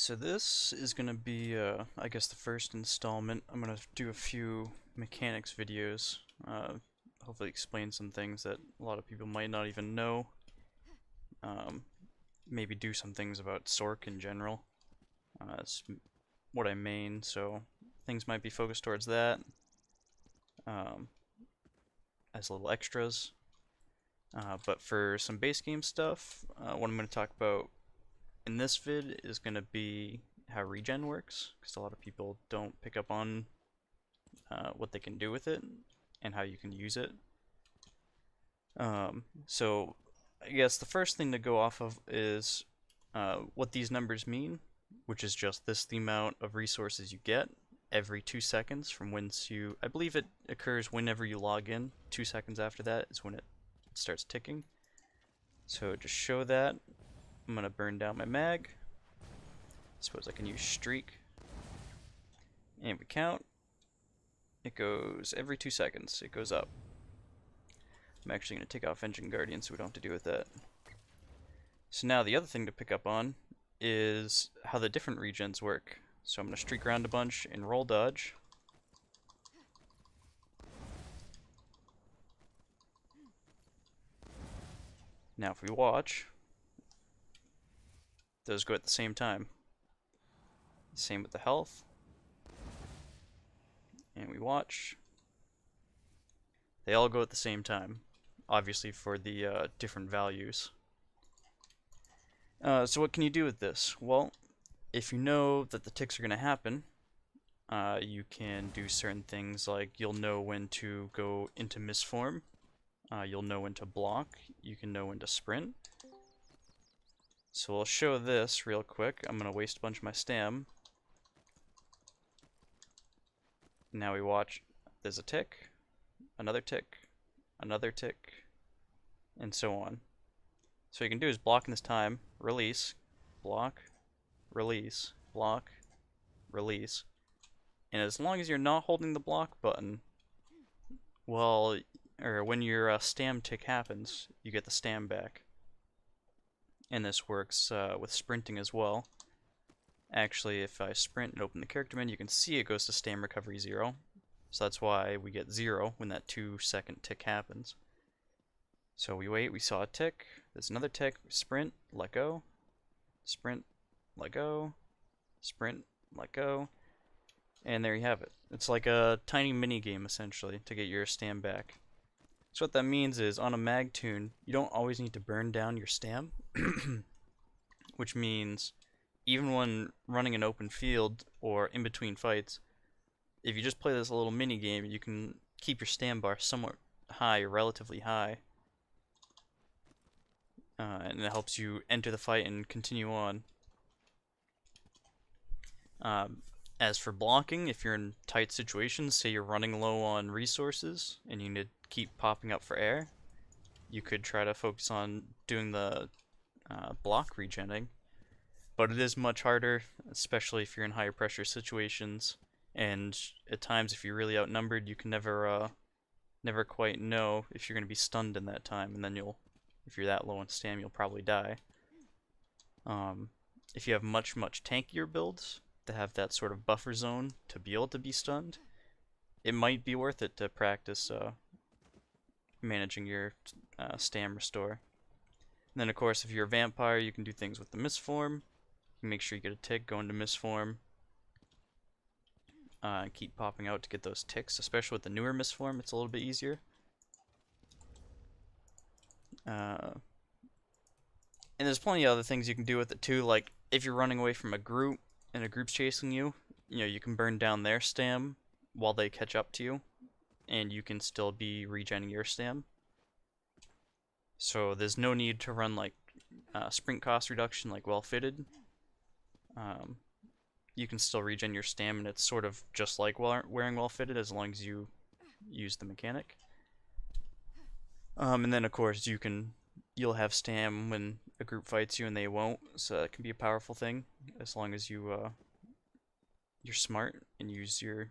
So this is going to be, I guess, the first installment. I'm going to do a few mechanics videos, hopefully explain some things that a lot of people might not even know. Um, Maybe do some things about Sork in general. That's what I main, so things might be focused towards that, um, as little extras. But for some base game stuff, what I'm going to talk about in this vid is going to be how regen works, because a lot of people don't pick up on what they can do with it and how you can use it. So I guess the first thing to go off of is what these numbers mean, which is just the amount of resources you get every 2 seconds from whence you, I believe it occurs whenever you log in. 2 seconds after that is when it starts ticking. So just show that, I'm going to burn down my mag. Suppose I can use streak. And we count. It goes every 2 seconds. It goes up. I'm actually going to take off Engine Guardian so we don't have to deal with that. So now the other thing to pick up on is how the different regens work. So I'm going to streak around a bunch and roll dodge. Now if we watch, those go at the same time. Same with the health. And we watch. They all go at the same time, obviously for the different values. So what can you do with this? Well, if you know that the ticks are going to happen, you can do certain things like you'll know when to go into misform, you'll know when to block, you can know when to sprint. So I'll show this real quick. I'm going to waste a bunch of my stam. Now we watch, there's a tick, another tick, another tick, and so on. So what you can do is block in this time, release, block, release, block, release. And as long as you're not holding the block button, well, or when your stam tick happens, you get the stam back. And this works with sprinting as well. Actually, if I sprint and open the character menu, you can see it goes to stam recovery 0. So that's why we get 0 when that 2-second tick happens. So we wait, we saw a tick, there's another tick, sprint, let go, sprint, let go, sprint, let go, and there you have it. It's like a tiny mini game essentially to get your stam back. So what that means is on a mag tune, you don't always need to burn down your stam, which means even when running an open field or in between fights, if you just play this little mini game, you can keep your stam bar somewhat high, or relatively high, and it helps you enter the fight and continue on. As for blocking, if you're in tight situations, say you're running low on resources and you need to keep popping up for air, you could try to focus on doing the block regenning. But it is much harder, especially if you're in higher pressure situations, and at times if you're really outnumbered, you can never quite know if you're going to be stunned in that time, and then if you're that low on stam, you'll probably die. If you have much tankier builds to have that sort of buffer zone to be able to be stunned, it might be worth it to practice managing your stam restore. And then of course if you're a vampire, you can do things with the misform. You make sure you get a tick, go into misform, and keep popping out to get those ticks, especially with the newer misform, it's a little bit easier. And there's plenty of other things you can do with it too, like if you're running away from a group and a group's chasing you, you can burn down their stam while they catch up to you, and you can still be regenning your stam. So there's no need to run like sprint cost reduction like well fitted. You can still regen your stam, and it's sort of just like wearing well fitted as long as you use the mechanic. And then of course you'll have stam when a group fights you and they won't, so that can be a powerful thing as long as you're smart and use your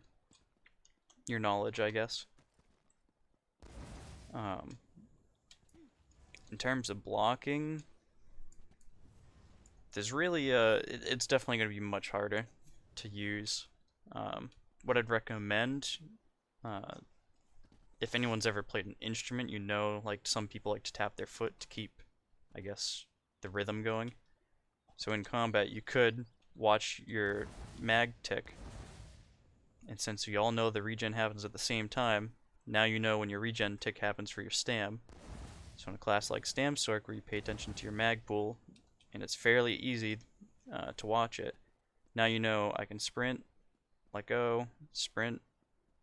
knowledge, I guess. In terms of blocking, there's really it's definitely going to be much harder to use. What I'd recommend, uh, if anyone's ever played an instrument, you know, like some people like to tap their foot to keep, I guess, the rhythm going. So in combat, you could watch your mag tick, and since we all know the regen happens at the same time, now you know when your regen tick happens for your stam. So in a class like Stam Sork, where you pay attention to your mag pool, and it's fairly easy to watch it, now you know I can sprint, let go, sprint,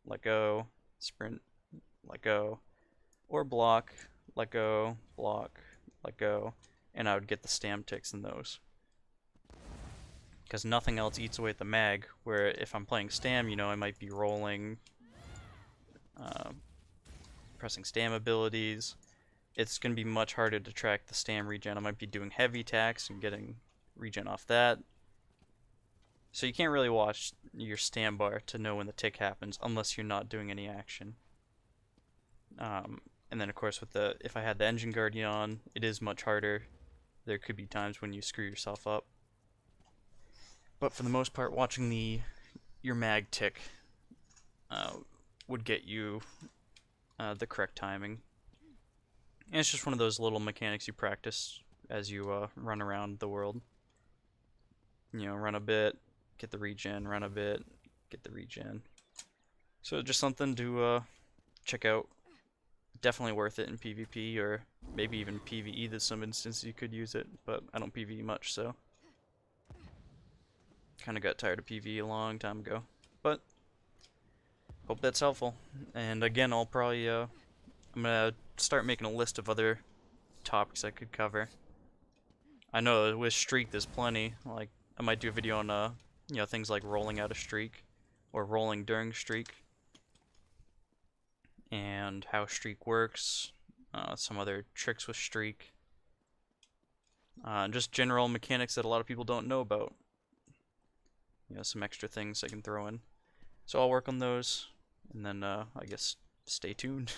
let go, sprint, let go, or block, let go, block, let go, and I would get the stam ticks in those. Because nothing else eats away at the mag, where if I'm playing stam, you know, I might be rolling, uh, pressing stam abilities. It's going to be much harder to track the stam regen. I might be doing heavy attacks and getting regen off that. So you can't really watch your stam bar to know when the tick happens unless you're not doing any action. And then of course with the if I had the engine guardian on, it is much harder. There could be times when you screw yourself up. But for the most part, watching your mag tick would get you the correct timing. And it's just one of those little mechanics you practice as you run around the world. You know, run a bit, get the regen, run a bit, get the regen. So just something to check out. Definitely worth it in PvP, or maybe even PvE. There's some instances you could use it, but I don't PvE much, so kind of got tired of PvE a long time ago. But hope that's helpful. And again, I'll probably I'm gonna start making a list of other topics I could cover. I know with streak there's plenty. Like I might do a video on you know, things like rolling out a streak or rolling during streak, and how streak works, some other tricks with streak, just general mechanics that a lot of people don't know about. You know, some extra things I can throw in. So I'll work on those, and then I guess stay tuned.